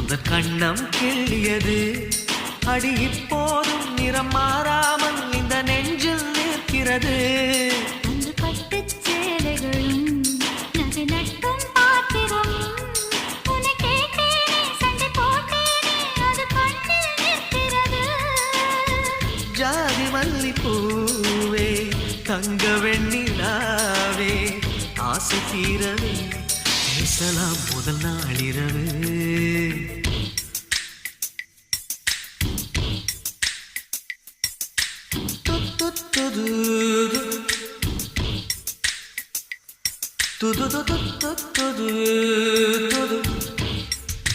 உந்த கண்ணம் கிள்ளியது அடி இப்போதும் நிறம் மாறாமல் இந்த நெஞ்சில் நிற்கிறது. அன்று பட்டுச் சேலைகளும் நகை நட்டும் பாத்திரம் உன்னை கேட்டேனே சண்டை போட்டேனே அது கண்ணில் நிற்கிறது. ஜாதி மல்லிப்பூவே தங்க வெண்ணிலாவே ஆசை தீரவே பேசலாம் முதல் நாளிரவு. துது